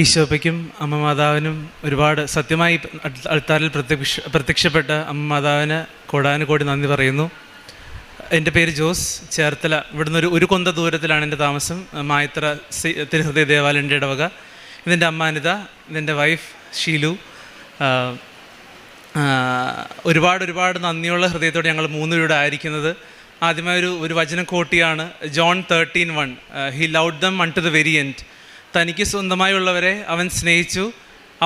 ഈശോപ്പയ്ക്കും അമ്മ മാതാവിനും ഒരുപാട് സത്യമായി അൾത്താരിൽ പ്രത്യക്ഷപ്പെട്ട അമ്മ മാതാവിന് കോടാനുകോടി നന്ദി പറയുന്നു. എൻ്റെ പേര് ജോസ്, ചേർത്തല. ഇവിടുന്ന് ഒരു കൊന്ത ദൂരത്തിലാണ് എൻ്റെ താമസം. മായത്ര തിരുഹൃദയ ദേവാലയൻ്റെ ഇടവക. ഇതെൻ്റെ അമ്മ അനിത, ഇതെൻ്റെ വൈഫ് ഷീലു. ഒരുപാട് നന്ദിയുള്ള ഹൃദയത്തോടെ ഞങ്ങൾ മൂന്നുപേരുടെ ആയിരിക്കുന്നത്. ആദ്യമായി ഒരു വചനം കോട്ടിയാണ് John 13:1. He loved them unto the very end. തനിക്ക് സ്വന്തമായുള്ളവരെ അവൻ സ്നേഹിച്ചു,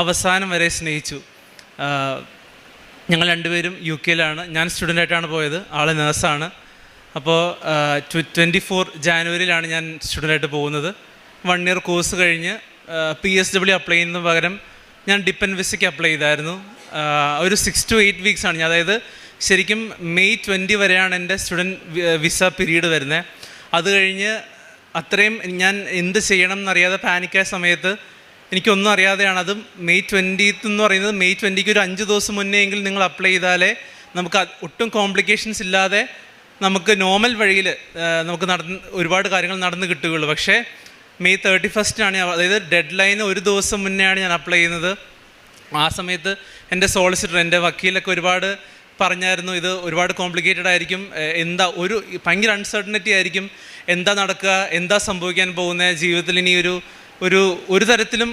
അവസാനം വരെ സ്നേഹിച്ചു. ഞങ്ങൾ രണ്ടുപേരും UK ഞാൻ സ്റ്റുഡൻ്റായിട്ടാണ് പോയത്, ആൾ നേഴ്സാണ്. അപ്പോൾ 24 ജാനുവരിയിലാണ് ഞാൻ സ്റ്റുഡൻ്റായിട്ട് പോകുന്നത്. 1 ഇയർ കോഴ്സ് കഴിഞ്ഞ് PSW അപ്ലൈ ചെയ്യുന്നതിന് പകരം ഞാൻ ഡിപ്പെൻഡ് വിസയ്ക്ക് അപ്ലൈ ചെയ്തായിരുന്നു. ഒരു 6 to 8 വീക്സാണ്. അതായത് ശരിക്കും May 20 വരെയാണ് എൻ്റെ സ്റ്റുഡൻറ്റ് വിസ പീരീഡ് വരുന്നത്. അത് കഴിഞ്ഞ് അത്രയും ഞാൻ എന്ത് ചെയ്യണം എന്നറിയാതെ പാനിക്കായ സമയത്ത് എനിക്കൊന്നും അറിയാതെയാണ്. അതും May 20th എന്ന് പറയുന്നത് May 20ക്ക് ഒരു 5 ദിവസം മുന്നേ എങ്കിൽ നിങ്ങൾ അപ്ലൈ ചെയ്താലേ നമുക്ക് ഒട്ടും കോംപ്ലിക്കേഷൻസ് ഇല്ലാതെ നമുക്ക് നോർമൽ വഴിയിൽ നമുക്ക് ഒരുപാട് കാര്യങ്ങൾ നടന്ന് കിട്ടുകയുള്ളൂ. പക്ഷേ May 31st അതായത് ഡെഡ് ലൈന് ഒരു ദിവസം മുന്നെയാണ് ഞാൻ അപ്ലൈ ചെയ്യുന്നത്. ആ സമയത്ത് എൻ്റെ സോളിസിറ്റർ, എൻ്റെ വക്കീലൊക്കെ ഒരുപാട് പറഞ്ഞായിരുന്നു, ഇത് ഒരുപാട് കോംപ്ലിക്കേറ്റഡ് ആയിരിക്കും, ഭയങ്കര അൺസർട്ടനിറ്റി ആയിരിക്കും, എന്താ നടക്കുക, എന്താ സംഭവിക്കാൻ പോകുന്നത് ജീവിതത്തിൽ, ഇനി ഒരു തരത്തിലും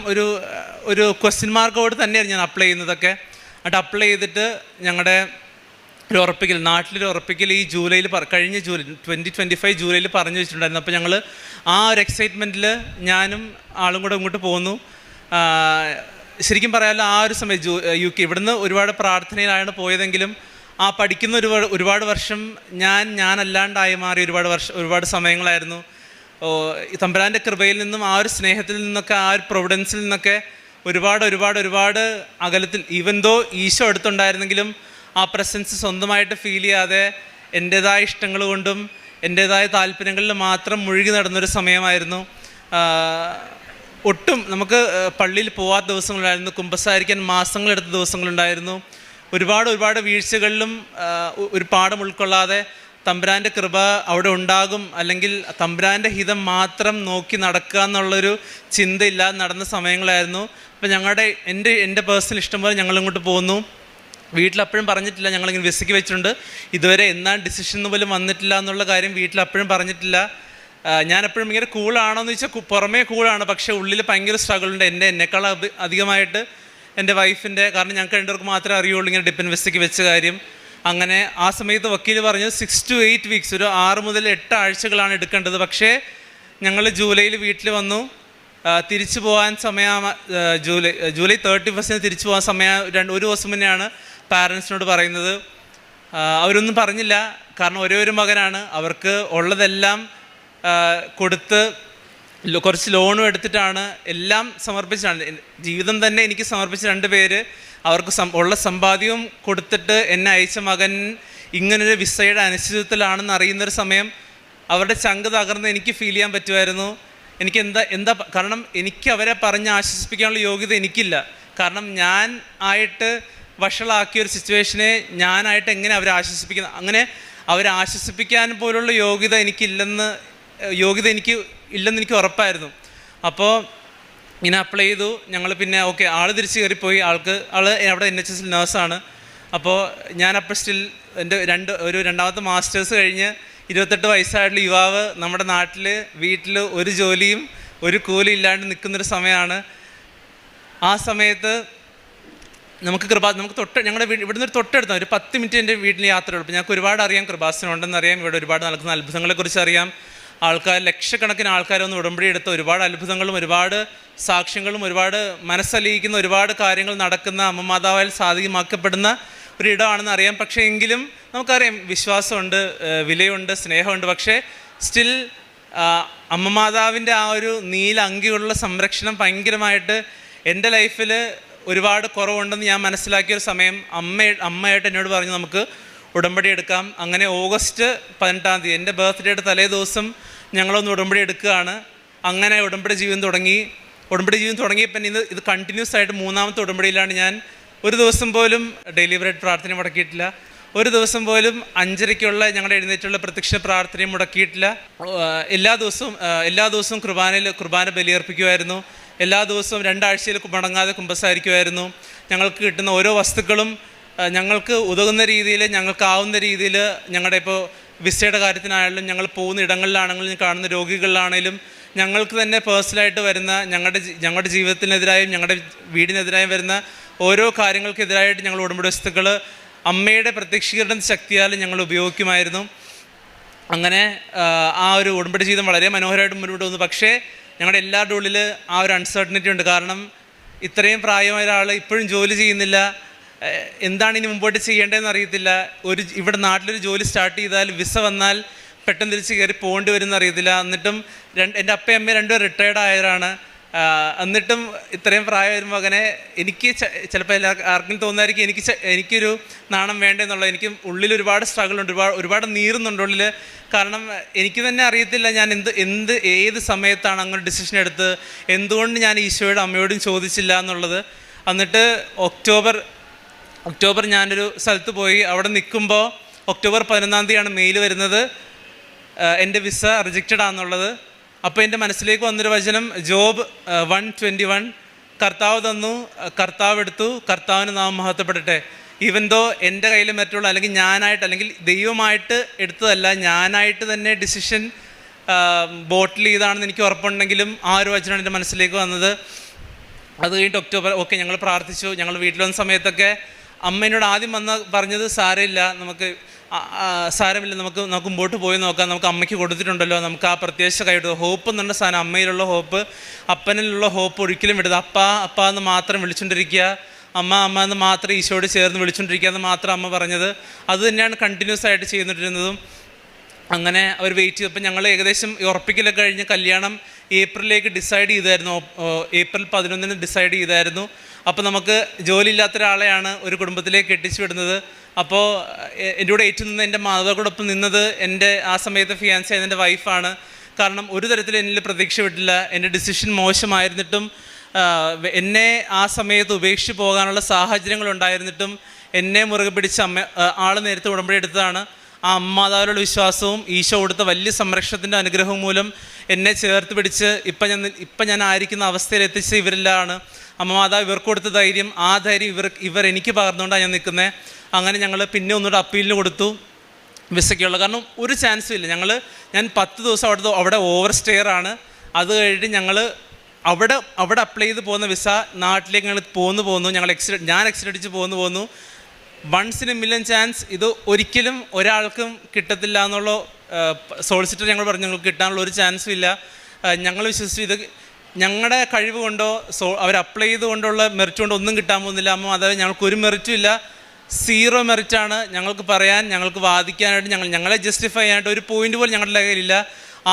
ഒരു ക്വസ്റ്റ്യൻ മാർക്കോട് തന്നെയായിരുന്നു ഞാൻ അപ്ലൈ ചെയ്യുന്നതൊക്കെ. എന്നിട്ട് അപ്ലൈ ചെയ്തിട്ട് ഞങ്ങളുടെ ഒരു ഉറപ്പിക്കൽ, നാട്ടിലൊരു ഉറപ്പിക്കൽ ഈ കഴിഞ്ഞ 2025 ജൂലൈയിൽ പറഞ്ഞു വെച്ചിട്ടുണ്ടായിരുന്നു. അപ്പോൾ ഞങ്ങൾ ആ ഒരു എക്സൈറ്റ്മെൻറ്റിൽ ഞാനും ആളും കൂടെ ഇങ്ങോട്ട് പോന്നു. ശരിക്കും പറയാമല്ലോ, ആ ഒരു സമയം UK ഇവിടുന്ന് ഒരുപാട് പ്രാർത്ഥനയിലാണ് പോയതെങ്കിലും ആ പഠിക്കുന്ന ഒരുപാട് വർഷം ഞാനല്ലാണ്ടായി മാറി ഒരുപാട് സമയങ്ങളായിരുന്നു. തമ്പുരാൻ്റെ കൃപയിൽ നിന്നും ആ ഒരു സ്നേഹത്തിൽ നിന്നൊക്കെ ആ ഒരു പ്രൊവിഡൻസിൽ നിന്നൊക്കെ ഒരുപാട് അകലത്തിൽ, ഈവൻ ദോ ഈശോ അടുത്തുണ്ടായിരുന്നെങ്കിലും ആ പ്രസൻസ് സ്വന്തമായിട്ട് ഫീൽ ചെയ്യാതെ എൻ്റേതായ ഇഷ്ടങ്ങൾ കൊണ്ടും എൻ്റേതായ താല്പര്യങ്ങളിൽ മാത്രം മുഴുകി നടന്നൊരു സമയമായിരുന്നു. ഒട്ടും നമുക്ക് പള്ളിയിൽ പോകാത്ത ദിവസങ്ങളുണ്ടായിരുന്നു, കുമ്പസാരിക്കാൻ മാസങ്ങളെടുത്ത ദിവസങ്ങളുണ്ടായിരുന്നു. ഒരുപാട് വീഴ്ചകളിലും ഒരു പാഠം ഉൾക്കൊള്ളാതെ തമ്പുരാൻ്റെ കൃപ അവിടെ ഉണ്ടാകും, അല്ലെങ്കിൽ തമ്പുരാൻ്റെ ഹിതം മാത്രം നോക്കി നടക്കുക എന്നുള്ളൊരു ചിന്തയില്ലാതെ നടന്ന സമയങ്ങളായിരുന്നു. അപ്പോൾ എൻ്റെ പേഴ്സണൽ ഇഷ്ടം പോലെ ഞങ്ങളിങ്ങോട്ട് പോകുന്നു. വീട്ടിലപ്പോഴും പറഞ്ഞിട്ടില്ല, ഞങ്ങളിങ്ങനെ വിസയ്ക്ക് വെച്ചിട്ടുണ്ട്, ഇതുവരെ എന്നാ ഡിസിഷൻ പോലും വന്നിട്ടില്ല എന്നുള്ള കാര്യം വീട്ടിലപ്പോഴും പറഞ്ഞിട്ടില്ല. ഞാനെപ്പോഴും ഇങ്ങനെ കൂളാണോയെന്ന് ചോദിച്ചാൽ പുറമേ കൂളാണ്, പക്ഷേ ഉള്ളിൽ ഭയങ്കര സ്ട്രഗിളുണ്ട്. എന്നെക്കാൾ അധികമായിട്ട് എൻ്റെ വൈഫിൻ്റെ, കാരണം ഞങ്ങൾക്ക് രണ്ടുപേർക്ക് മാത്രമേ അറിയുള്ളൂ ഇങ്ങനെ ഡിപ്പെൻഡ് വിസയ്ക്ക് വെച്ച കാര്യം. അങ്ങനെ ആ സമയത്ത് വക്കീൽ പറഞ്ഞു 6 to 8 വീക്സ്, ഒരു 6 മുതൽ 8 ആഴ്ചകളാണ് എടുക്കേണ്ടത്. പക്ഷേ ഞങ്ങൾ ജൂലൈയിൽ വീട്ടിൽ വന്നു. തിരിച്ചു പോകാൻ സമയം ജൂലൈ 31 തിരിച്ചു പോകാൻ സമയം ഒരു ദിവസം മുന്നെയാണ് പാരൻസിനോട് പറയുന്നത്. അവരൊന്നും പറഞ്ഞില്ല, കാരണം ഒരു മകനാണ്, അവർക്ക് ഉള്ളതെല്ലാം കൊടുത്ത് കുറച്ച് ലോണും എടുത്തിട്ടാണ് എല്ലാം സമർപ്പിച്ചാണ്, ജീവിതം തന്നെ എനിക്ക് സമർപ്പിച്ച 2 പേര്. അവർക്ക് ഉള്ള സമ്പാദ്യവും കൊടുത്തിട്ട് എന്നെ അയച്ച മകൻ ഇങ്ങനൊരു വിസയുടെ അനിശ്ചിതത്വത്തിലാണെന്ന് അറിയുന്നൊരു സമയം അവരുടെ ചങ്ക് തകർന്ന് എനിക്ക് ഫീൽ ചെയ്യാൻ പറ്റുമായിരുന്നു. എനിക്ക് എന്താ കാരണം എനിക്ക് അവരെ പറഞ്ഞ് ആശ്വസിപ്പിക്കാനുള്ള യോഗ്യത എനിക്കില്ല. കാരണം ഞാൻ ആയിട്ട് വഷളാക്കിയൊരു സിറ്റുവേഷനെ ഞാനായിട്ട് എങ്ങനെ അവരെ ആശ്വസിപ്പിക്കുന്നത്, അങ്ങനെ അവരെ ആശ്വസിപ്പിക്കാൻ പോലുള്ള യോഗ്യത എനിക്ക് ഇല്ലെന്ന് എനിക്ക് ഉറപ്പായിരുന്നു. അപ്പോൾ ഇങ്ങനെ അപ്ലൈ ചെയ്തു. ഞങ്ങൾ പിന്നെ ഓക്കെ, ആൾ തിരിച്ച് കയറിപ്പോയി. ആൾ അവിടെ NHS നേഴ്സാണ്. അപ്പോൾ ഞാനപ്പോൾ സ്റ്റിൽ എൻ്റെ രണ്ടാമത്തെ മാസ്റ്റേഴ്സ് കഴിഞ്ഞ് 28 വയസ്സായിട്ടുള്ള യുവാവ് നമ്മുടെ നാട്ടിൽ വീട്ടിൽ ഒരു ജോലിയും ഒരു കൂലിയും ഇല്ലാണ്ട് നിൽക്കുന്നൊരു സമയമാണ്. ആ സമയത്ത് നമുക്ക് ഞങ്ങളുടെ ഇവിടുന്ന് ഒരു തൊട്ടടുത്താണ്, ഒരു 10 മിനിറ്റ് എൻ്റെ വീട്ടിൽ യാത്രയുള്ളൂ. അപ്പോൾ ഞങ്ങൾക്ക് ഒരുപാട് അറിയാം, കൃപാസനമുണ്ടെന്നറിയാം, ഇവിടെ ഒരുപാട് നടക്കുന്ന അത്ഭുതങ്ങളെക്കുറിച്ച് അറിയാം. ലക്ഷക്കണക്കിന് ആൾക്കാരൊന്നും ഉടമ്പടി എടുത്ത ഒരുപാട് അത്ഭുതങ്ങളും ഒരുപാട് സാക്ഷ്യങ്ങളും ഒരുപാട് മനസ്സലിയിക്കുന്ന ഒരുപാട് കാര്യങ്ങൾ നടക്കുന്ന അമ്മ മാതാവാൽ സാധ്യമാക്കപ്പെടുന്ന ഒരിടമാണെന്ന് അറിയാം. പക്ഷേ എങ്കിലും നമുക്കറിയാം, വിശ്വാസമുണ്ട്, വിലയുണ്ട്, സ്നേഹമുണ്ട്. പക്ഷേ സ്റ്റിൽ അമ്മ മാതാവിൻ്റെ ആ ഒരു നീല അങ്കിയുള്ള സംരക്ഷണം ഭയങ്കരമായിട്ട് എൻ്റെ ലൈഫിൽ ഒരുപാട് കുറവുണ്ടെന്ന് ഞാൻ മനസ്സിലാക്കിയൊരു സമയം അമ്മയായിട്ട് എന്നോട് പറഞ്ഞു, നമുക്ക് ഉടമ്പടി എടുക്കാം. അങ്ങനെ ഓഗസ്റ്റ് 18 എൻ്റെ ബർത്ത്ഡേയുടെ തലേ ദിവസം ഞങ്ങളൊന്ന് ഉടമ്പടി എടുക്കുകയാണ്. അങ്ങനെ ഉടമ്പടി ജീവിതം തുടങ്ങിയപ്പോൾ ഇത് കണ്ടിന്യൂസ് ആയിട്ട് 3ാമത്തെ ഉടമ്പടിയിലാണ് ഞാൻ. ഒരു ദിവസം പോലും ഡെയിലി ബ്രെഡ് പ്രാർത്ഥന മുടക്കിയിട്ടില്ല. ഒരു ദിവസം പോലും 5:30 ഞങ്ങളുടെ എഴുന്നേറ്റുള്ള പ്രത്യക്ഷ പ്രാർത്ഥനയും മുടക്കിയിട്ടില്ല. എല്ലാ ദിവസവും കുർബാന ബലിയർപ്പിക്കുമായിരുന്നു. എല്ലാ ദിവസവും 2 ആഴ്ചയിൽ മുടങ്ങാതെ കുമ്പസാരിക്കുമായിരുന്നു. ഞങ്ങൾക്ക് കിട്ടുന്ന ഓരോ വസ്തുക്കളും ഞങ്ങൾക്ക് ഉതകുന്ന രീതിയിൽ, ഞങ്ങൾക്കാവുന്ന രീതിയിൽ, ഞങ്ങളുടെ ഇപ്പോൾ വിസയുടെ കാര്യത്തിനായാലും ഞങ്ങൾ പോകുന്ന ഇടങ്ങളിലാണെങ്കിലും കാണുന്ന രോഗികളിലാണെങ്കിലും ഞങ്ങൾക്ക് തന്നെ പേഴ്സണലായിട്ട് വരുന്ന ഞങ്ങളുടെ ജീവിതത്തിനെതിരായും ഞങ്ങളുടെ വീടിനെതിരായും വരുന്ന ഓരോ കാര്യങ്ങൾക്കെതിരായിട്ട് ഞങ്ങൾ ഉടമ്പടി വസ്തുക്കൾ അമ്മയുടെ പ്രത്യക്ഷീകരണ ശക്തിയാൽ ഞങ്ങൾ ഉപയോഗിക്കുമായിരുന്നു. അങ്ങനെ ആ ഒരു ഉടമ്പടി ജീവിതം വളരെ മനോഹരമായിട്ട് മുന്നോട്ട് വന്നു. പക്ഷേ ഞങ്ങളുടെ എല്ലാവരുടെ ഉള്ളിൽ ആ ഒരു അൺസർട്ടനിറ്റി ഉണ്ട്. കാരണം ഇത്രയും പ്രായമായ ഒരാൾ ഇപ്പോഴും ജോലി ചെയ്യുന്നില്ല, എന്താണ് ഇനി മുമ്പോട്ട് ചെയ്യേണ്ടതെന്ന് അറിയത്തില്ല. ഇവിടെ നാട്ടിലൊരു ജോലി സ്റ്റാർട്ട് ചെയ്താൽ വിസ വന്നാൽ പെട്ടെന്ന് തിരിച്ച് കയറി പോകേണ്ടി വരുമെന്ന് അറിയത്തില്ല. എന്നിട്ടും എൻ്റെ അപ്പയും അമ്മയും രണ്ടുപേർ റിട്ടയർഡ് ആയവരാണ്. എന്നിട്ടും ഇത്രയും പ്രായം വരുമ്പോൾ അങ്ങനെ എനിക്ക് ചിലപ്പോൾ ആർക്കും തോന്നായിരിക്കും എനിക്കൊരു നാണം വേണ്ടെന്നുള്ളത്. എനിക്ക് ഉള്ളിൽ ഒരുപാട് സ്ട്രഗിളുണ്ട്, ഒരുപാട് നീറുന്നുണ്ട് ഉള്ളിൽ. കാരണം എനിക്ക് തന്നെ അറിയത്തില്ല ഞാൻ ഏത് സമയത്താണ് അങ്ങനെ ഡിസിഷൻ എടുത്ത്, എന്തുകൊണ്ട് ഞാൻ ഈശോയോടും അമ്മയോടും ചോദിച്ചില്ല എന്നുള്ളത്. എന്നിട്ട് ഒക്ടോബർ ഞാനൊരു സ്ഥലത്ത് പോയി. അവിടെ നിൽക്കുമ്പോൾ ഒക്ടോബർ 11-ാം തീയതിയാണ് മെയിൽ വരുന്നത്, എൻ്റെ വിസ റിജക്റ്റഡ് ആണെന്നുള്ളത്. അപ്പോൾ എൻ്റെ മനസ്സിലേക്ക് വന്നൊരു വചനം ജോബ് 1:21, കർത്താവ് തന്നു, കർത്താവ് എടുത്തു, കർത്താവിന് നാം മഹത്വപ്പെടട്ടെ. ഈവൻ ദോ എൻ്റെ കയ്യിൽ മറ്റുള്ള അല്ലെങ്കിൽ ദൈവമായിട്ട് എടുത്തതല്ല, ഞാനായിട്ട് തന്നെ ഡിസിഷൻ ബോട്ടിൽ ചെയ്താണെന്ന് എനിക്ക് ഉറപ്പുണ്ടെങ്കിലും ആ ഒരു വചനമാണ് എൻ്റെ മനസ്സിലേക്ക് വന്നത്. അത് കഴിഞ്ഞിട്ട് ഒക്ടോബർ ഞങ്ങൾ പ്രാർത്ഥിച്ചു. ഞങ്ങൾ വീട്ടിൽ വന്ന സമയത്തൊക്കെ അമ്മ എന്നോട് ആദ്യം പറഞ്ഞത് സാരമില്ല, നമുക്ക് മുമ്പോട്ട് പോയി നോക്കാം, നമുക്ക് അമ്മയ്ക്ക് കൊടുത്തിട്ടുണ്ടല്ലോ, നമുക്ക് ആ പ്രത്യാശ കൈവിടുക. ഹോപ്പ് എന്നുള്ള സാധനം, അമ്മയിലുള്ള ഹോപ്പ്, അപ്പനിലുള്ള ഹോപ്പ് ഒരിക്കലും വിടുക. അപ്പ എന്ന് മാത്രം വിളിച്ചുകൊണ്ടിരിക്കുക, അമ്മ എന്ന് മാത്രം ഈശോയോട് ചേർന്ന് വിളിച്ചുകൊണ്ടിരിക്കുക എന്ന് മാത്രം അമ്മ പറഞ്ഞത്. അത് തന്നെയാണ് കണ്ടിന്യൂസ് ആയിട്ട് ചെയ്തിട്ടിരുന്നതും. അങ്ങനെ അവർ വെയിറ്റ് ചെയ്തപ്പോൾ ഞങ്ങൾ ഏകദേശം ഉറപ്പിക്കലൊക്കെ കഴിഞ്ഞ് കല്യാണം ഏപ്രിലേക്ക് ഡിസൈഡ് ചെയ്തായിരുന്നു. ഏപ്രിൽ 11-ന് ഡിസൈഡ് ചെയ്തായിരുന്നു. അപ്പോൾ നമുക്ക് ജോലി ഇല്ലാത്ത ഒരാളെയാണ് ഒരു കുടുംബത്തിലേക്ക് കെട്ടിച്ചു വിടുന്നത്. അപ്പോൾ എൻ്റെ കൂടെ ഏറ്റുനിന്ന് എൻ്റെ മാതാപിതാക്കളോടൊപ്പം നിന്നത് എൻ്റെ ആ സമയത്ത് ഫിയാൻസി ആയിരുന്ന എൻ്റെ വൈഫാണ്. കാരണം ഒരു തരത്തിലും എന്നിൽ പ്രതീക്ഷ വിട്ടില്ല. എൻ്റെ ഡിസിഷൻ മോശമായിരുന്നിട്ടും എന്നെ ആ സമയത്ത് ഉപേക്ഷിച്ച് പോകാനുള്ള സാഹചര്യങ്ങളുണ്ടായിരുന്നിട്ടും എന്നെ മുറുകെ പിടിച്ച് ആൾ നേരത്തെ ഉടമ്പടി എടുത്തതാണ്. ആ അമ്മാതാവിലുള്ള വിശ്വാസവും ഈശോ കൊടുത്ത വലിയ സംരക്ഷണത്തിൻ്റെ അനുഗ്രഹവും മൂലം എന്നെ ചേർത്ത് പിടിച്ച് ഇപ്പം ഞാൻ ആയിരിക്കുന്ന അവസ്ഥയിൽ എത്തിച്ച് ഇവരെല്ലാമാണ്. അമ്മ മാതാവ് ഇവർക്ക് കൊടുത്ത ധൈര്യം, ആ ധൈര്യം ഇവർ എനിക്ക് പകർന്നുകൊണ്ടാണ് ഞാൻ നിൽക്കുന്നത്. അങ്ങനെ ഞങ്ങൾ പിന്നെ ഒന്നുകൂടെ അപ്പീലിന് കൊടുത്തു വിസയ്ക്കുള്ള. കാരണം ഒരു ചാൻസും ഇല്ല. ഞാൻ 10 ദിവസം അവിടെ ഓവർ സ്റ്റെയർ ആണ്. അത് കഴിഞ്ഞിട്ട് ഞങ്ങൾ അവിടെ അപ്ലൈ ചെയ്ത് പോകുന്ന വിസ നാട്ടിലേക്ക് ഞങ്ങൾ പോന്നു. ഞാൻ എക്സിറ്റ് അടിച്ച് പോന്നു. Once in a million chance. ഇത് ഒരിക്കലും ഒരാൾക്കും കിട്ടത്തില്ല എന്നുള്ള സോളിസിറ്റർ ഞങ്ങൾ പറഞ്ഞു, ഞങ്ങൾക്ക് കിട്ടാനുള്ള ഒരു ചാൻസും ഇല്ല. ഞങ്ങൾ വിശ്വസിച്ചു ഇത് ഞങ്ങളുടെ കഴിവ് കൊണ്ടോ അവർ അപ്ലൈ ചെയ്തുകൊണ്ടുള്ള മെറിറ്റ് കൊണ്ടോ ഒന്നും കിട്ടാൻ പോകുന്നില്ല. അതായത് ഞങ്ങൾക്കൊരു മെറിറ്റും ഇല്ല, 0 മെറിറ്റാണ്. ഞങ്ങൾക്ക് വാദിക്കാനായിട്ട് ഞങ്ങളെ ജസ്റ്റിഫൈ ചെയ്യാനായിട്ട് ഒരു പോയിന്റ് പോലും ഞങ്ങളുടെ കയ്യിലില്ല.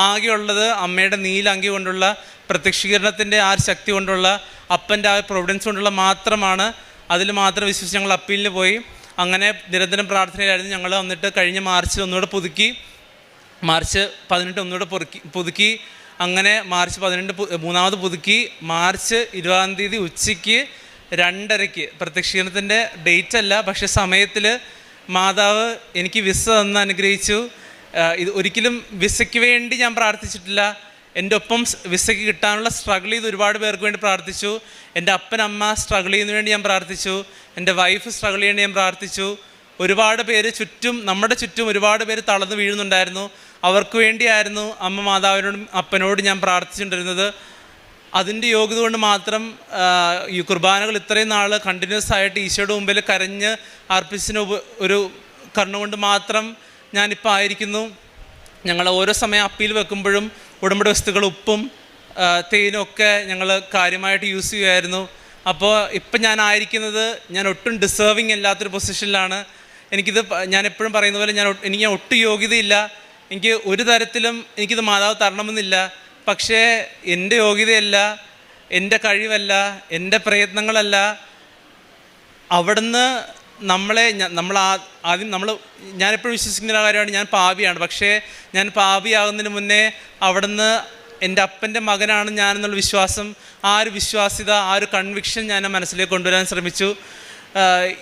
ആകെയുള്ളത് അമ്മയുടെ നീല അങ്കി കൊണ്ടുള്ള പ്രത്യക്ഷീകരണത്തിൻ്റെ ആ ശക്തി കൊണ്ടുള്ള അപ്പൻ്റെ ആ പ്രൊവിഡൻസ് കൊണ്ടുള്ള മാത്രമാണ്. അതിൽ മാത്രം വിശ്വസിച്ച് ഞങ്ങൾ അപ്പീലിന് പോയി. അങ്ങനെ നിരന്തരം പ്രാർത്ഥനയിലായിരുന്നു ഞങ്ങൾ. വന്നിട്ട് കഴിഞ്ഞ മാർച്ചിൽ ഒന്നുകൂടെ പുതുക്കി, മാർച്ച് 18 ഒന്നുകൂടെ പുതുക്കി. അങ്ങനെ മാർച്ച് 18 മൂന്നാമത് പുതുക്കി. മാർച്ച് 20-ാം തീയതി ഉച്ചയ്ക്ക് 2:30 പ്രത്യക്ഷീകരണത്തിൻ്റെ ഡേറ്റ് അല്ല, പക്ഷേ സമയത്തിൽ മാതാവ് എനിക്ക് വിസ തന്ന് അനുഗ്രഹിച്ചു. ഇത് ഒരിക്കലും വിസയ്ക്ക് വേണ്ടി ഞാൻ പ്രാർത്ഥിച്ചിട്ടില്ല. എൻ്റെ ഒപ്പം വിസയ്ക്ക് കിട്ടാനുള്ള സ്ട്രഗിൾ ചെയ്ത് ഒരുപാട് പേർക്ക് വേണ്ടി പ്രാർത്ഥിച്ചു. എൻ്റെ അപ്പനമ്മ സ്ട്രഗിൾ ചെയ്യുന്നതിന് വേണ്ടി ഞാൻ പ്രാർത്ഥിച്ചു. എൻ്റെ വൈഫ് സ്ട്രഗിൾ ചെയ്യേണ്ടി ഞാൻ പ്രാർത്ഥിച്ചു. ഒരുപാട് പേര് നമ്മുടെ ചുറ്റും ഒരുപാട് പേര് തളർന്നു വീഴുന്നുണ്ടായിരുന്നു. അവർക്ക് വേണ്ടിയായിരുന്നു അമ്മ മാതാവിനോടും അപ്പനോടും ഞാൻ പ്രാർത്ഥിച്ചുകൊണ്ടിരുന്നത്. അതിൻ്റെ യോഗ്യത കൊണ്ട് മാത്രം ഈ കുർബാനകൾ ഇത്രയും നാൾ കണ്ടിന്യൂസ് ആയിട്ട് ഈശോയുടെ മുമ്പിൽ കരഞ്ഞ് അർപ്പിച്ചതിന് ഒരു കരുണ കൊണ്ട് മാത്രം ഞാനിപ്പോൾ ആയിരിക്കുന്നു. ഞങ്ങൾ ഓരോ സമയം അപ്പീൽ വെക്കുമ്പോഴും ഉടമ്പടി വസ്തുക്കൾ ഉപ്പും തേനും ഒക്കെ ഞങ്ങൾ കാര്യമായിട്ട് യൂസ് ചെയ്യുമായിരുന്നു. അപ്പോൾ ഇപ്പം ഞാനായിരിക്കുന്നത് ഞാൻ ഒട്ടും ഡിസേർവിങ് അല്ലാത്തൊരു പൊസിഷനിലാണ്. ഞാൻ എപ്പോഴും പറയുന്ന പോലെ എനിക്ക് ഒട്ടും യോഗ്യതയില്ല. എനിക്ക് ഒരു തരത്തിലും എനിക്കിത് മാതാവ് തരണമെന്നില്ല. പക്ഷേ എൻ്റെ യോഗ്യതയല്ല, എൻ്റെ കഴിവല്ല, എൻ്റെ പ്രയത്നങ്ങളല്ല, അവിടുന്ന് ഞാനെപ്പോഴും വിശ്വസിക്കുന്ന കാര്യമാണ് ഞാൻ പാപിയാണ്. പക്ഷേ ഞാൻ പാപിയാകുന്നതിന് മുന്നേ അവിടുന്ന് എൻ്റെ അപ്പൻ്റെ മകനാണ് ഞാനെന്നുള്ള വിശ്വാസം, ആ ഒരു വിശ്വാസ്യത, ആ ഒരു കൺവിക്ഷൻ ഞാൻ മനസ്സിലേക്ക് കൊണ്ടുവരാൻ ശ്രമിച്ചു.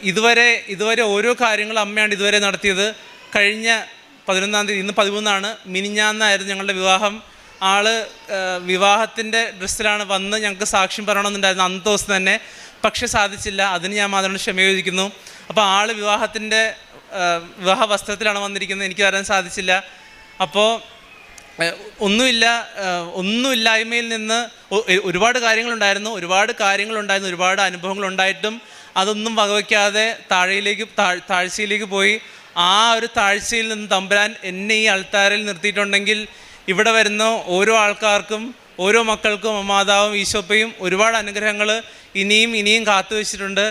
ഇതുവരെ ഓരോ കാര്യങ്ങളും അമ്മയാണ് ഇതുവരെ നടത്തിയത്. കഴിഞ്ഞ 11-ാം തീയതി, ഇന്ന് 13-ആണ്, മിനിഞ്ഞാന്നായിരുന്നു ഞങ്ങളുടെ വിവാഹം. ആള് വിവാഹത്തിൻ്റെ ഡ്രസ്സിലാണ് വന്ന് ഞങ്ങൾക്ക് സാക്ഷ്യം പറയണമെന്നുണ്ടായിരുന്നു അന്നത്തെ ദിവസം തന്നെ. പക്ഷെ സാധിച്ചില്ല. അതിന് ഞാൻ മാതാവിനോട് ക്ഷമ ചോദിക്കുന്നു. അപ്പോൾ ആള് വിവാഹ വസ്ത്രത്തിലാണ് വന്നിരിക്കുന്നത്, എനിക്ക് വരാൻ സാധിച്ചില്ല. അപ്പോൾ ഒന്നുമില്ലായ്മയിൽ നിന്ന് ഒരുപാട് കാര്യങ്ങളുണ്ടായിരുന്നു, ഒരുപാട് അനുഭവങ്ങളുണ്ടായിട്ടും അതൊന്നും വകവയ്ക്കാതെ താഴ്ചയിലേക്ക് പോയി. ആ ഒരു താഴ്ചയിൽ നിന്ന് തമ്പുരാൻ എന്നെ ഈ അൾത്താരയിൽ നിർത്തിയിട്ടുണ്ടെങ്കിൽ ഇവിടെ വരുന്ന ഓരോ ആൾക്കാർക്കും, ഓരോ മക്കൾക്കും മാതാവും ഈശോപ്പയും ഒരുപാട് അനുഗ്രഹങ്ങൾ ഇനിയും കാത്തു വെച്ചിട്ടുണ്ട്.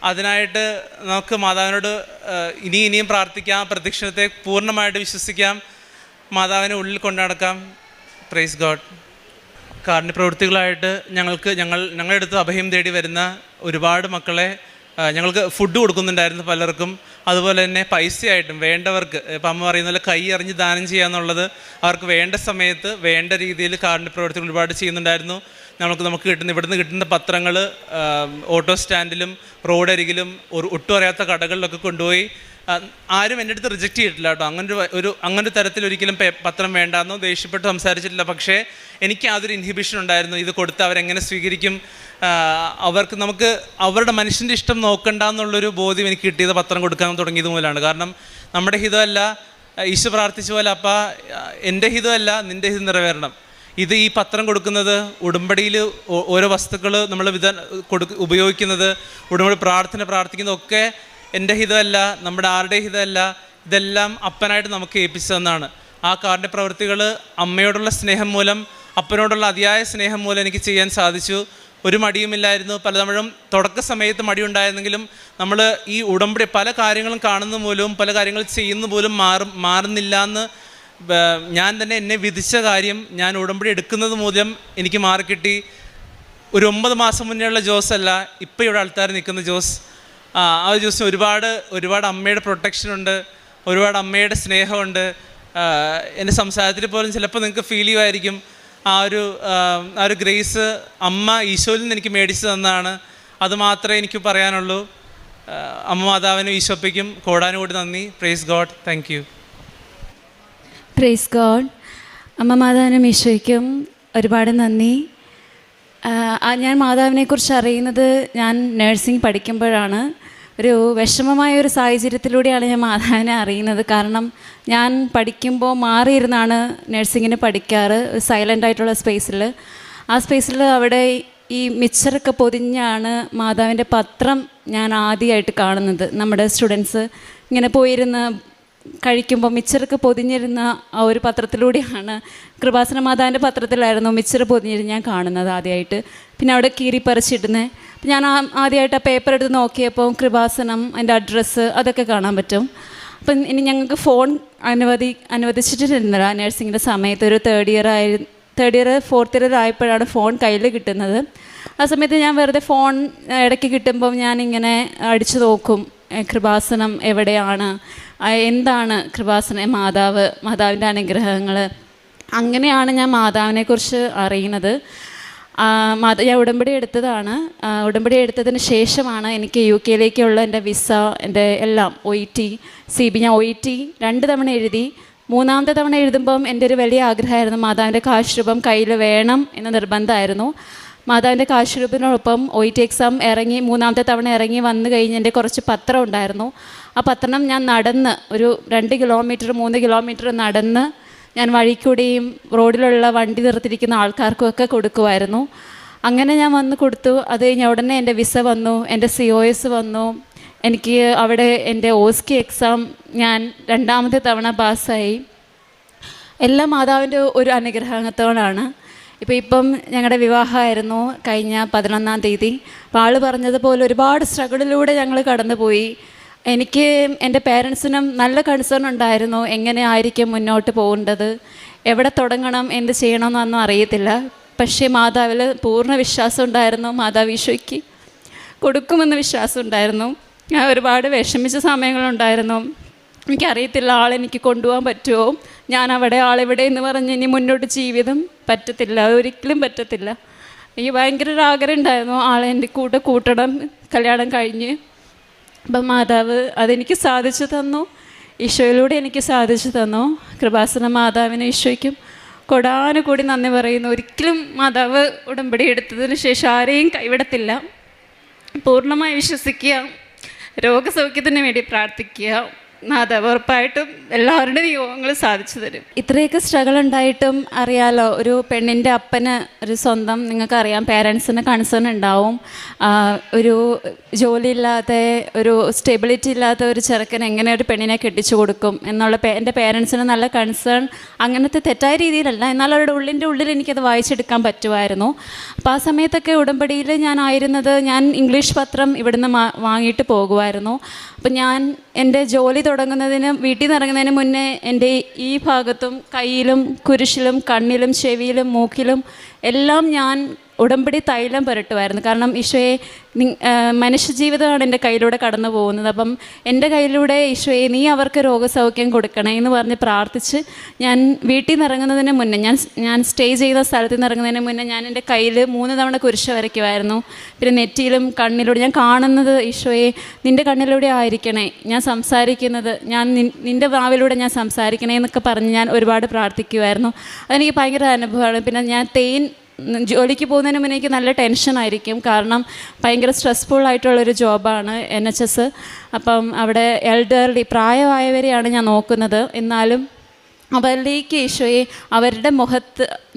അതിനായിട്ട് നമുക്ക് മാതാവിനോട് ഇനിയും പ്രാർത്ഥിക്കാം, പ്രദക്ഷിണത്തെ പൂർണ്ണമായിട്ട് വിശ്വസിക്കാം, മാതാവിനെ ഉള്ളിൽ കൊണ്ടുനടക്കാം. Praise God. കാരുണ്യപ്രവൃത്തികളായിട്ട് ഞങ്ങളുടെ അടുത്ത് അഭയം തേടി വരുന്ന ഒരുപാട് മക്കളെ ഞങ്ങൾക്ക് ഫുഡ് കൊടുക്കുന്നുണ്ടായിരുന്നു പലർക്കും. അതുപോലെ തന്നെ പൈസയായിട്ടും വേണ്ടവർക്ക്, ഇപ്പം അമ്മ പറയുന്ന പോലെ കൈ അറിഞ്ഞ് ദാനം ചെയ്യുക എന്നുള്ളത് അവർക്ക് വേണ്ട സമയത്ത് വേണ്ട രീതിയിൽ കാരുണ്യപ്രവൃത്തികൾ ഒരുപാട് ചെയ്യുന്നുണ്ടായിരുന്നു. നമുക്ക് ഇവിടുന്ന് കിട്ടുന്ന പത്രങ്ങൾ ഓട്ടോ സ്റ്റാൻഡിലും റോഡരികിലും ഒട്ടും അറിയാത്ത കടകളിലൊക്കെ കൊണ്ടുപോയി. ആരും എൻ്റെ അടുത്ത് റിജക്റ്റ് ചെയ്തിട്ടില്ല കേട്ടോ. അങ്ങനൊരു തരത്തിലൊരിക്കലും പത്രം വേണ്ടാന്നോ ദേഷ്യപ്പെട്ട് സംസാരിച്ചിട്ടില്ല. പക്ഷേ എനിക്ക് അതൊരു ഇൻഹിബിഷൻ ഉണ്ടായിരുന്നു. ഇത് കൊടുത്ത് അവരെങ്ങനെ സ്വീകരിക്കും, നമുക്ക് അവരുടെ മനുഷ്യൻ്റെ ഇഷ്ടം നോക്കണ്ട എന്നുള്ളൊരു ബോധ്യം എനിക്ക് കിട്ടിയത് പത്രം കൊടുക്കാൻ തുടങ്ങിയത് മൂലമാണ്. കാരണം നമ്മുടെ ഹിതമല്ല, ഈശോ പ്രാർത്ഥിച്ച പോലെ അപ്പാ എൻ്റെ ഹിതമല്ല, നിൻ്റെ ഹിതം നിറവേറണം. ഈ പത്രം കൊടുക്കുന്നത്, ഉടമ്പടിയിൽ ഓരോ വസ്തുക്കൾ നമ്മൾ ഉപയോഗിക്കുന്നത്, ഉടമ്പടി പ്രാർത്ഥിക്കുന്നതൊക്കെ എൻ്റെ ഹിതമല്ല, നമ്മുടെ ആരുടെ ഹിതമല്ല, ഇതെല്ലാം അപ്പനായിട്ട് നമുക്ക് ഏൽപ്പിച്ചതെന്നാണ്. ആ കാരുണ്യ പ്രവൃത്തികൾ അമ്മയോടുള്ള സ്നേഹം മൂലം, അപ്പനോടുള്ള അതിയായ സ്നേഹം മൂലം എനിക്ക് ചെയ്യാൻ സാധിച്ചു. ഒരു മടിയുമില്ലായിരുന്നു. പലതവണ തുടക്ക സമയത്ത് മടിയുണ്ടായിരുന്നെങ്കിലും നമ്മൾ ഈ ഉടമ്പടി പല കാര്യങ്ങളും കാണുന്ന പോലും പല കാര്യങ്ങൾ ചെയ്യുന്ന പോലും മാറുന്നില്ല എന്ന് ഞാൻ തന്നെ എന്നെ വിധിച്ച കാര്യം ഞാൻ ഉടമ്പടി എടുക്കുന്നത് മൂലം എനിക്ക് മാറിക്കിട്ടി. ഒരു 9 മാസം മുന്നേയുള്ള ജോസ് അല്ല ഇപ്പോൾ ഇവിടെ ആൾക്കാർ നിൽക്കുന്ന ജോസ്. ആ ജോസിന് ഒരുപാട് അമ്മയുടെ പ്രൊട്ടക്ഷനുണ്ട്, ഒരുപാട് അമ്മയുടെ സ്നേഹമുണ്ട്. എൻ്റെ സംസാരത്തിൽ പോലും ചിലപ്പോൾ നിങ്ങൾക്ക് ഫീൽ ചെയ്യുമായിരിക്കും ആ ഒരു ഗ്രേസ് അമ്മ ഈശോയിൽ നിന്ന് എനിക്ക് മേടിച്ചു തന്നതാണ്. അതുമാത്രമേ എനിക്ക് പറയാനുള്ളൂ. അമ്മ മാതാവിനും ഈശോപ്പയ്ക്കും കോടാനുകൂടി നന്ദി. Praise God. Thank you. Praise God. അമ്മ മാതാവിനും ഈശോയ്ക്കും ഒരുപാട് നന്ദി. ഞാൻ മാതാവിനെക്കുറിച്ച് അറിയുന്നത് ഞാൻ നഴ്സിംഗ് പഠിക്കുമ്പോഴാണ്. ഒരു വിഷമമായ സാഹചര്യത്തിലൂടെയാണ് ഞാൻ മാതാവിനെ അറിയുന്നത്. കാരണം ഞാൻ പഠിക്കുമ്പോൾ മാറിയിരുന്നാണ് നഴ്സിങ്ങിന് പഠിക്കാറ്, സൈലൻ്റ് ആയിട്ടുള്ള സ്പേസിൽ. ആ സ്പേസിൽ അവിടെ ഈ മിച്ചറൊക്കെ പൊതിഞ്ഞാണ് മാതാവിൻ്റെ പത്രം ഞാൻ ആദ്യമായിട്ട് കാണുന്നത്. നമ്മുടെ സ്റ്റുഡൻസ് ഇങ്ങനെ പോയിരുന്ന് കഴിക്കുമ്പോൾ മിച്ചറൊക്കെ പൊതിഞ്ഞിരുന്ന ആ ഒരു പത്രത്തിലൂടെയാണ്, കൃപാസന മാതാവിൻ്റെ പത്രത്തിലായിരുന്നു മിച്ചർ പൊതിഞ്ഞിരുന്ന് ഞാൻ കാണുന്നത് ആദ്യമായിട്ട്. പിന്നെ അവിടെ കീറിപ്പറിച്ചിടുന്നത്. ഞാൻ ആദ്യമായിട്ട് ആ പേപ്പർ എടുത്ത് നോക്കിയപ്പോൾ കൃപാസനം, അതിൻ്റെ അഡ്രസ്സ് അതൊക്കെ കാണാൻ പറ്റും. അപ്പം ഇനി ഞങ്ങൾക്ക് ഫോൺ അനുവദിച്ചിട്ടിരുന്നില്ല നഴ്സിങ്ങിൻ്റെ സമയത്ത്. ഒരു തേർഡ് ഇയർ ഫോർത്ത് ഇയർ ആയപ്പോഴാണ് ഫോൺ കയ്യിൽ കിട്ടുന്നത്. ആ സമയത്ത് ഞാൻ വെറുതെ ഫോൺ ഇടയ്ക്ക് കിട്ടുമ്പോൾ ഞാനിങ്ങനെ അടിച്ചു നോക്കും, കൃപാസനം എവിടെയാണ്, എന്താണ് കൃപാസന മാതാവിൻ്റെ അനുഗ്രഹങ്ങൾ. അങ്ങനെയാണ് ഞാൻ മാതാവിനെക്കുറിച്ച് അറിയുന്നത്. ഞാൻ ഉടമ്പടി എടുത്തതാണ്. ഉടമ്പടി എടുത്തതിന് ശേഷമാണ് എനിക്ക് UK എൻ്റെ വിസ, എൻ്റെ എല്ലാം OET CB ഞാൻ OET 2 തവണ എഴുതി. 3ാമത്തെ തവണ എഴുതുമ്പം എൻ്റെ ഒരു വലിയ ആഗ്രഹമായിരുന്നു മാതാവിൻ്റെ കാശുരൂപം കയ്യിൽ വേണം എന്ന് നിർബന്ധമായിരുന്നു. മാതാവിൻ്റെ കാശുരൂപത്തിനോടൊപ്പം OET എക്സാം ഇറങ്ങി 3ാമത്തെ തവണ ഇറങ്ങി വന്നു കഴിഞ്ഞ് എൻ്റെ കുറച്ച് പത്രം ഉണ്ടായിരുന്നു. ആ പത്രം ഞാൻ നടന്ന് ഒരു 2 കിലോമീറ്റർ 3 കിലോമീറ്റർ നടന്ന് ഞാൻ വഴിക്കൂടെയും റോഡിലുള്ള വണ്ടി നിർത്തിയിരിക്കുന്ന ആൾക്കാർക്കുമൊക്കെ കൊടുക്കുമായിരുന്നു. അങ്ങനെ ഞാൻ വന്ന് കൊടുത്തു. അത് കഴിഞ്ഞ് ഉടനെ എൻ്റെ വിസ വന്നു, എൻ്റെ COS വന്നു. എനിക്ക് അവിടെ എൻ്റെ OSCE എക്സാം ഞാൻ 2ാമത്തെ തവണ പാസ്സായി. എല്ലാം മാതാവിൻ്റെ ഒരു അനുഗ്രഹത്തോടാണ്. ഇപ്പം ഞങ്ങളുടെ വിവാഹമായിരുന്നു കഴിഞ്ഞ 11-ാം തീയതി. അപ്പോൾ ആൾ പറഞ്ഞതുപോലെ ഒരുപാട് സ്ട്രഗിളിലൂടെ ഞങ്ങൾ കടന്നുപോയി. എനിക്ക് എൻ്റെ പേരൻസിനും നല്ല കൺസേൺ ഉണ്ടായിരുന്നു, എങ്ങനെ ആയിരിക്കും മുന്നോട്ട് പോകേണ്ടത്, എവിടെ തുടങ്ങണം, എന്ത് ചെയ്യണമെന്നൊന്നും അറിയത്തില്ല. പക്ഷേ മാതാവിൽ പൂർണ്ണ വിശ്വാസം ഉണ്ടായിരുന്നു. മാതാവ് ഈശോയ്ക്ക് കൊടുക്കുമെന്ന് വിശ്വാസം ഉണ്ടായിരുന്നു. ഞാൻ ഒരുപാട് വിഷമിച്ച സമയങ്ങളുണ്ടായിരുന്നു. എനിക്കറിയത്തില്ല ആളെനിക്ക് കൊണ്ടുപോകാൻ പറ്റുമോ, ഞാൻ അവിടെ ആളെവിടെ എന്ന് പറഞ്ഞ് ഇനി മുന്നോട്ട് ജീവിതം പറ്റത്തില്ല, ഒരിക്കലും പറ്റത്തില്ല. എനിക്ക് ഭയങ്കര ഒരു ആഗ്രഹം ഉണ്ടായിരുന്നു ആളെ എൻ്റെ കൂടെ കൂട്ടണം കല്യാണം കഴിഞ്ഞ്. അപ്പം മാതാവ് അതെനിക്ക് സാധിച്ചു തന്നു, ഈശോയിലൂടെ എനിക്ക് സാധിച്ചു തന്നു. കൃപാസന മാതാവിനും ഈശോയ്ക്കും കൊടാനുകൂടി നന്ദി പറയുന്നു. ഒരിക്കലും മാതാവ് ഉടമ്പടി എടുത്തതിന് ശേഷം ആരെയും കൈവിടത്തില്ല. പൂർണ്ണമായി വിശ്വസിക്കുക, രോഗസൗഖ്യത്തിന് വേണ്ടി പ്രാർത്ഥിക്കുക. മാതാവ് ഉറപ്പായിട്ടും എല്ലാവരുടെയും യോഗങ്ങൾ സാധിച്ചു തരും. ഇത്രയൊക്കെ സ്ട്രഗിൾ ഉണ്ടായിട്ടും അറിയാലോ, ഒരു പെണ്ണിൻ്റെ അപ്പന് ഒരു സ്വന്തം, നിങ്ങൾക്കറിയാം, പേരൻസിന് കൺസേൺ ഉണ്ടാവും. ഒരു ജോലിയില്ലാത്ത, ഒരു സ്റ്റെബിലിറ്റി ഇല്ലാത്ത ഒരു ചെറുക്കൻ എങ്ങനെ ഒരു പെണ്ണിനെ കെട്ടിച്ചു കൊടുക്കും എന്നുള്ള എൻ്റെ പേരൻസിന് നല്ല കൺസേൺ. അങ്ങനത്തെ തെറ്റായ രീതിയിലല്ല, എന്നാൽ അവരുടെ ഉള്ളിൽ എനിക്കത് വായിച്ചെടുക്കാൻ പറ്റുമായിരുന്നു. അപ്പോൾ ആ സമയത്തൊക്കെ ഉടമ്പടിയിൽ ഞാൻ ഇംഗ്ലീഷ് പത്രം ഇവിടുന്ന് വാങ്ങിയിട്ട് പോകുമായിരുന്നു. അപ്പം ഞാൻ എൻ്റെ ജോലി വീട്ടിൽ നിന്ന് ഇറങ്ങുന്നതിന് മുന്നേ എൻ്റെ ഈ ഭാഗത്തും കയ്യിലും കുരിശിലും കണ്ണിലും ചെവിയിലും മൂക്കിലും എല്ലാം ഞാൻ ഉടമ്പടി തൈലം പുരട്ടുമായിരുന്നു. കാരണം ഈശോയെ, മനുഷ്യജീവിതമാണ് എൻ്റെ കയ്യിലൂടെ കടന്നു പോകുന്നത്. അപ്പം എൻ്റെ കയ്യിലൂടെ ഈശോയെ നീ അവർക്ക് രോഗസൗഖ്യം കൊടുക്കണേ എന്ന് പറഞ്ഞ് പ്രാർത്ഥിച്ച് ഞാൻ വീട്ടിൽ നിന്ന് ഇറങ്ങുന്നതിന് മുന്നേ, ഞാൻ സ്റ്റേ ചെയ്യുന്ന സ്ഥലത്ത് നിന്ന് ഇറങ്ങുന്നതിന് മുന്നേ ഞാൻ എൻ്റെ കയ്യിൽ 3 തവണ കുരിശ് വരയ്ക്കുമായിരുന്നു. പിന്നെ നെറ്റിയിലും കണ്ണിലൂടെ ഞാൻ കാണുന്നത് ഈശോയെ നിൻ്റെ കണ്ണിലൂടെ ആയിരിക്കണേ, ഞാൻ സംസാരിക്കുന്നത്, നിൻ്റെ വാവിലൂടെ ഞാൻ സംസാരിക്കണേ എന്നൊക്കെ പറഞ്ഞ് ഞാൻ ഒരുപാട് പ്രാർത്ഥിക്കുമായിരുന്നു. അതെനിക്ക് ഭയങ്കര അനുഭവമാണ്. പിന്നെ ഞാൻ ജോലിക്ക് പോകുന്നതിന് മുന്നേ എനിക്ക് നല്ല ടെൻഷനായിരിക്കും. കാരണം ഭയങ്കര സ്ട്രെസ്ഫുൾ ആയിട്ടുള്ളൊരു ജോബാണ് NHS. അപ്പം അവിടെ എൽഡർലി പ്രായമായവരെയാണ് ഞാൻ നോക്കുന്നത്. എന്നാലും അവരിലേക്ക് ഈശോയെ അവരുടെ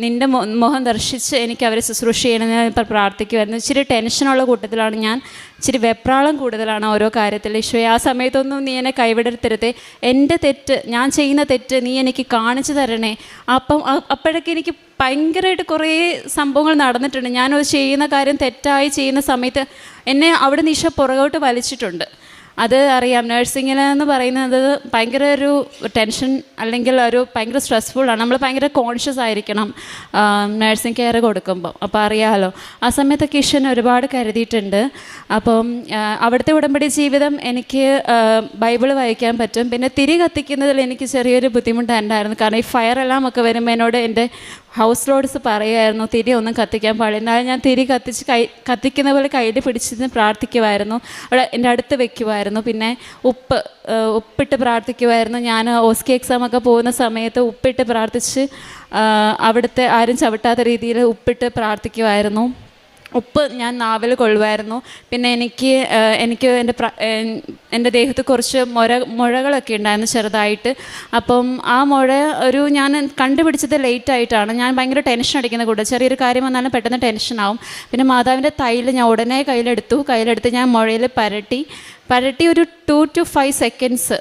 നിൻ്റെ മുഖം ദർശിച്ച് എനിക്ക് അവരെ ശുശ്രൂഷ ചെയ്യണമെന്ന് ഞാൻ ഇപ്പോൾ പ്രാർത്ഥിക്കുമായിരുന്നു. ഇച്ചിരി ടെൻഷനുള്ള കൂട്ടത്തിലാണ് ഞാൻ, ഇച്ചിരി വെപ്രാളം കൂടുതലാണ് ഓരോ കാര്യത്തിൽ. ഈശോയെ ആ സമയത്തൊന്നും നീ എന്നെ കൈവിടരുത്തരുതേ, എൻ്റെ തെറ്റ്, ഞാൻ ചെയ്യുന്ന തെറ്റ് നീ എനിക്ക് കാണിച്ചു തരണേ. അപ്പോഴൊക്കെ എനിക്ക് ഭയങ്കരമായിട്ട് കുറേ സംഭവങ്ങൾ നടന്നിട്ടുണ്ട്. ഞാനത് ചെയ്യുന്ന കാര്യം തെറ്റായി ചെയ്യുന്ന സമയത്ത് എന്നെ അവിടെ നിന്ന് ഈശോ പുറകോട്ട് വലിച്ചിട്ടുണ്ട്. അത് അറിയാം, നഴ്സിങ്ങിലെന്ന് പറയുന്നത് ഭയങ്കര ഒരു ടെൻഷൻ അല്ലെങ്കിൽ ഭയങ്കര സ്ട്രെസ്ഫുള്ളാണ്. നമ്മൾ ഭയങ്കര കോൺഷ്യസ് ആയിരിക്കണം നഴ്സിംഗ് കെയർ കൊടുക്കുമ്പോൾ. അപ്പോൾ അറിയാമല്ലോ, ആ സമയത്തൊക്കെ ഈശ്വരൻ ഒരുപാട് കരുതിയിട്ടുണ്ട്. അപ്പം അവിടുത്തെ ഉടമ്പടി ജീവിതം എനിക്ക് ബൈബിൾ വായിക്കാൻ പറ്റും. പിന്നെ തിരി കത്തിക്കുന്നതിൽ എനിക്ക് ചെറിയൊരു ബുദ്ധിമുട്ടുണ്ടായിരുന്നു. കാരണം ഈ ഫയറെല്ലാം ഒക്കെ വരുമ്പോൾ എന്നോട് എൻ്റെ ഹൗസ് ലോഡ്സ് പറയുമായിരുന്നു തിരി ഒന്നും കത്തിക്കാൻ പാടില്ല. എന്നാലും ഞാൻ തിരി കത്തിക്കുന്ന പോലെ കയ്യിൽ പിടിച്ചിരുന്ന് പ്രാർത്ഥിക്കുമായിരുന്നു. അവിടെ എൻ്റെ അടുത്ത് വെക്കുമായിരുന്നു. പിന്നെ ഉപ്പിട്ട് പ്രാർത്ഥിക്കുമായിരുന്നു. ഞാൻ OSCE എക്സാമൊക്കെ പോകുന്ന സമയത്ത് ഉപ്പിട്ട് പ്രാർത്ഥിച്ച് അവിടുത്തെ ആരും ചവിട്ടാത്ത രീതിയിൽ ഉപ്പിട്ട് പ്രാർത്ഥിക്കുമായിരുന്നു. ഉപ്പ് ഞാൻ നാവിൽ കൊള്ളുമായിരുന്നു. പിന്നെ എനിക്ക് എൻ്റെ ദേഹത്ത് കുറച്ച് മുഴകളൊക്കെ ഉണ്ടായിരുന്നു ചെറുതായിട്ട്. അപ്പം ആ മുഴ ഞാൻ കണ്ടുപിടിച്ചത് ലേറ്റായിട്ടാണ്. ഞാൻ ഭയങ്കര ടെൻഷൻ അടിക്കുന്ന കൂടെ, ചെറിയൊരു കാര്യം വന്നാലും പെട്ടെന്ന് ടെൻഷനാവും. പിന്നെ മാതാവിൻ്റെ തൈല് ഞാൻ ഉടനെ കയ്യിലെടുത്ത് ഞാൻ മുഴയിൽ പരട്ടി ഒരു 2 to 5 സെക്കൻഡ്സ്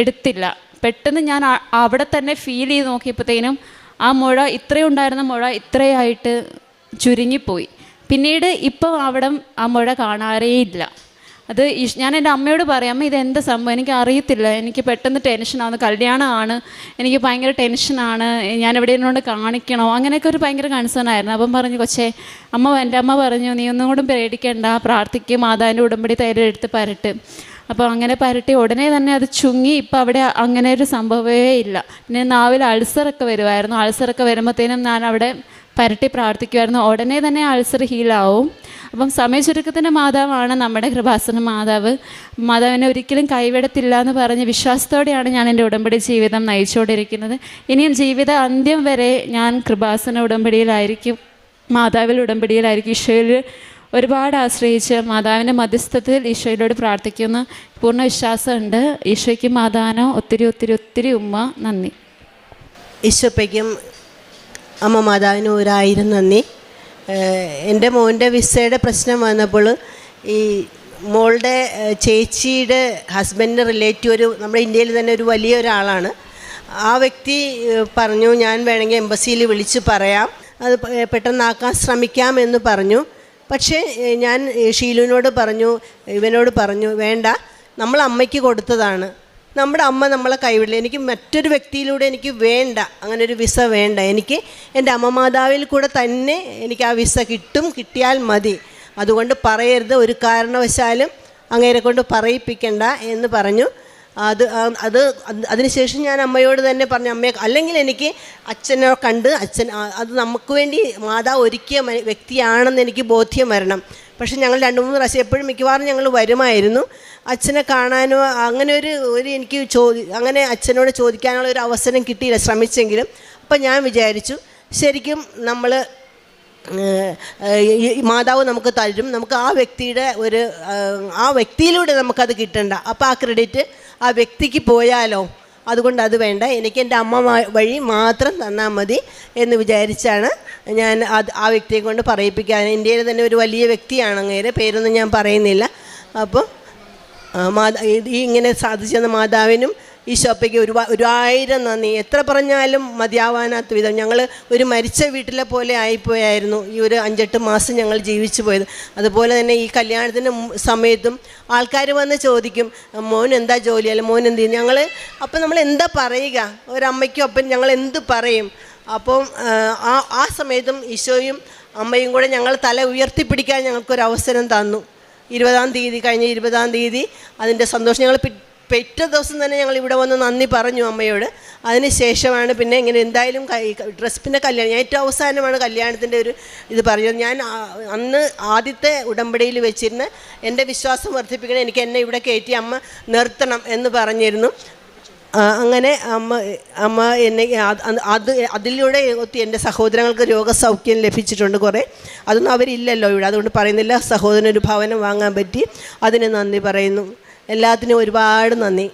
എടുത്തില്ല. പെട്ടെന്ന് ഞാൻ അവിടെ തന്നെ ഫീൽ ചെയ്ത് നോക്കിയപ്പോഴത്തേനും ആ മുഴ, ഇത്രയും ഉണ്ടായിരുന്ന മുഴ ഇത്രയായിട്ട് ചുരുങ്ങിപ്പോയി. പിന്നീട് ഇപ്പോൾ അവിടെ ആ മുഴ കാണാറേയില്ല. അത് ഞാൻ എൻ്റെ അമ്മയോട് പറയാം, അമ്മ ഇതെന്താ സംഭവം, എനിക്ക് അറിയത്തില്ല, എനിക്ക് പെട്ടെന്ന് ടെൻഷനാവുന്നു, കല്യാണമാണ്, എനിക്ക് ഭയങ്കര ടെൻഷനാണ്, ഞാൻ എവിടെ നിന്നോണ്ട് കാണിക്കണോ, അങ്ങനെയൊക്കെ ഒരു ഭയങ്കര കൺസേൺ ആയിരുന്നു. അപ്പം പറഞ്ഞു, കൊച്ചേ എൻ്റെ അമ്മ പറഞ്ഞു, നീ ഒന്നും കൂടെ പേടിക്കണ്ട, പ്രാർത്ഥിക്കും, മാതാവിൻ്റെ ഉടമ്പടി തൈലെടുത്ത് പരട്ട്. അപ്പോൾ അങ്ങനെ പരട്ടി ഉടനെ തന്നെ അത് ചുങ്ങി. ഇപ്പോൾ അവിടെ അങ്ങനെ ഒരു സംഭവമേ ഇല്ല. പിന്നെ നാവിൽ അൾസറൊക്കെ വരുമായിരുന്നു. അൾസറൊക്കെ വരുമ്പോഴത്തേനും ഞാൻ അവിടെ പരട്ടി പ്രാർത്ഥിക്കുമായിരുന്നു. ഉടനെ തന്നെ അൾസർ ഹീലാവും. അപ്പം സമയചുരുക്കത്തിൻ്റെ മാതാവാണ് നമ്മുടെ കൃപാസന മാതാവ്. മാതാവിനെ ഒരിക്കലും കൈവിടത്തില്ല എന്ന് പറഞ്ഞ് വിശ്വാസത്തോടെയാണ് ഞാൻ എൻ്റെ ഉടമ്പടി ജീവിതം നയിച്ചുകൊണ്ടിരിക്കുന്നത്. ഇനിയും ജീവിത അന്ത്യം വരെ ഞാൻ കൃപാസന ഉടമ്പടിയിലായിരിക്കും, മാതാവിൽ ഉടമ്പടിയിലായിരിക്കും. ഈശോയിൽ ഒരുപാട് ആശ്രയിച്ച് മാതാവിൻ്റെ മധ്യസ്ഥത്തിൽ ഈശോയോട് പ്രാർത്ഥിക്കുന്ന പൂർണ്ണ വിശ്വാസമുണ്ട്. ഈശോയ്ക്കും മാതാവിനോ ഒത്തിരി ഒത്തിരി ഒത്തിരി നന്ദി. ഈശോയ്ക്കും അമ്മ മാതാവിന് 1000 നന്ദി. എൻ്റെ മോൻ്റെ വിസയുടെ പ്രശ്നം വന്നപ്പോൾ ഈ മോളുടെ ചേച്ചിയുടെ ഹസ്ബൻഡിൻ്റെ റിലേറ്റീവ് നമ്മുടെ ഇന്ത്യയിൽ തന്നെ ഒരു വലിയ ഒരാളാണ്. ആ വ്യക്തി പറഞ്ഞു, ഞാൻ വേണമെങ്കിൽ എംബസിയിൽ വിളിച്ച് പറയാം, അത് പെട്ടെന്നാക്കാൻ ശ്രമിക്കാമെന്ന് പറഞ്ഞു. പക്ഷേ ഞാൻ ഷീലുവിനോട് പറഞ്ഞു, ഇവനോട് പറഞ്ഞു, വേണ്ട, നമ്മൾ അമ്മയ്ക്ക് കൊടുത്തതാണ്, നമ്മുടെ അമ്മ നമ്മളെ കൈവിടില്ല, എനിക്ക് മറ്റൊരു വ്യക്തിയിലൂടെ എനിക്ക് വേണ്ട, അങ്ങനെ ഒരു വിസ വേണ്ട, എനിക്ക് എൻ്റെ അമ്മ മാതാവിൽ കൂടെ തന്നെ എനിക്ക് ആ വിസ കിട്ടിയാൽ മതി, അതുകൊണ്ട് പറയരുത്, ഒരു കാരണവശാലും അങ്ങേരെ കൊണ്ട് പറയിപ്പിക്കണ്ട എന്ന് പറഞ്ഞു. അതിനുശേഷം ഞാൻ അമ്മയോട് തന്നെ പറഞ്ഞു, അമ്മയെ അല്ലെങ്കിൽ എനിക്ക് അച്ഛനെ കണ്ട് അത് നമുക്ക് വേണ്ടി മാതാവ് ഒരുക്കിയ വ്യക്തിയാണെന്ന് എനിക്ക് ബോധ്യം വരണം. പക്ഷെ ഞങ്ങൾ 2-3 പ്രാവശ്യം എപ്പോഴും മിക്കവാറും ഞങ്ങൾ വരുമായിരുന്നു. അച്ഛനെ കാണാനോ അങ്ങനെ ഒരു എനിക്ക് അങ്ങനെ അച്ഛനോട് ചോദിക്കാനുള്ള ഒരു അവസരം കിട്ടിയില്ല, ശ്രമിച്ചെങ്കിലും. അപ്പം ഞാൻ വിചാരിച്ചു ശരിക്കും നമ്മൾ മാതാവ് നമുക്ക് തരും, നമുക്ക് ആ വ്യക്തിയുടെ ആ വ്യക്തിയിലൂടെ നമുക്കത് കിട്ടണ്ട, അപ്പോൾ ആ ക്രെഡിറ്റ് ആ വ്യക്തിക്ക് പോയാലോ, അതുകൊണ്ട് അത് വേണ്ട, എനിക്ക് എൻ്റെ അമ്മ വഴി മാത്രം തന്നാൽ മതി എന്ന് വിചാരിച്ചാണ് ഞാൻ ആ വ്യക്തിയെ കൊണ്ട് പറയിപ്പിക്കാൻ. ഇന്ത്യയിൽ തന്നെ ഒരു വലിയ വ്യക്തിയാണ് അങ്ങേരെ, പേരൊന്നും ഞാൻ പറയുന്നില്ല. അപ്പോൾ ഇങ്ങനെ സാധിച്ചെന്ന മാതാവിനും ഈശോപ്പയ്ക്ക് 1000 നന്ദി. എത്ര പറഞ്ഞാലും മതിയാവാനാത്ത വിധം ഞങ്ങൾ ഒരു മരിച്ച വീട്ടിലെ പോലെ ആയിപ്പോയായിരുന്നു ഈ ഒരു 5-8 മാസം ഞങ്ങൾ ജീവിച്ചു പോയത്. അതുപോലെ തന്നെ ഈ കല്യാണത്തിൻ്റെ സമയത്തും ആൾക്കാർ വന്ന് ചോദിക്കും, മോൻ എന്താ ജോലി, അല്ല മോൻ എന്ത് ചെയ്യും, ഞങ്ങൾ അപ്പം നമ്മൾ എന്താ പറയുക, ഒരമ്മയ്ക്കും അപ്പം ഞങ്ങൾ എന്ത് പറയും. അപ്പം ആ സമയത്തും ഈശോയും അമ്മയും കൂടെ ഞങ്ങൾ തല ഉയർത്തിപ്പിടിക്കാൻ ഞങ്ങൾക്കൊരവസരം തന്നു. 20-ാം തീയതി കഴിഞ്ഞ 20-ാം തീയതി അതിൻ്റെ സന്തോഷം ഞങ്ങൾ പിറ്റേ ദിവസം തന്നെ ഞങ്ങൾ ഇവിടെ വന്ന് നന്ദി പറഞ്ഞു അമ്മയോട്. അതിന് ശേഷമാണ് പിന്നെ ഇങ്ങനെ എന്തായാലും പിന്നെ കല്യാണം, ഞാൻ ഏറ്റവും അവസാനമാണ് കല്യാണത്തിൻ്റെ ഒരു ഇത് പറയുന്നത്. ഞാൻ അന്ന് ആദ്യത്തെ ഉടമ്പടിയിൽ വെച്ചിരുന്ന് എൻ്റെ വിശ്വാസം വർദ്ധിപ്പിക്കണം, എനിക്ക് എന്നെ ഇവിടെ കയറ്റി അമ്മ നിർത്തണം എന്ന് പറഞ്ഞിരുന്നു. അങ്ങനെ അമ്മ എന്നെ അതിലൂടെ ഒത്തി എൻ്റെ സഹോദരങ്ങൾക്ക് രോഗസൗഖ്യം ലഭിച്ചിട്ടുണ്ട് കുറേ. അതൊന്നും അവരില്ലല്ലോ ഇവിടെ, അതുകൊണ്ട് പറയുന്നില്ല. സഹോദരനൊരു ഭവനം വാങ്ങാൻ പറ്റി, അതിന് നന്ദി പറയുന്നു. എല്ലാത്തിനും ഒരുപാട് നന്ദി.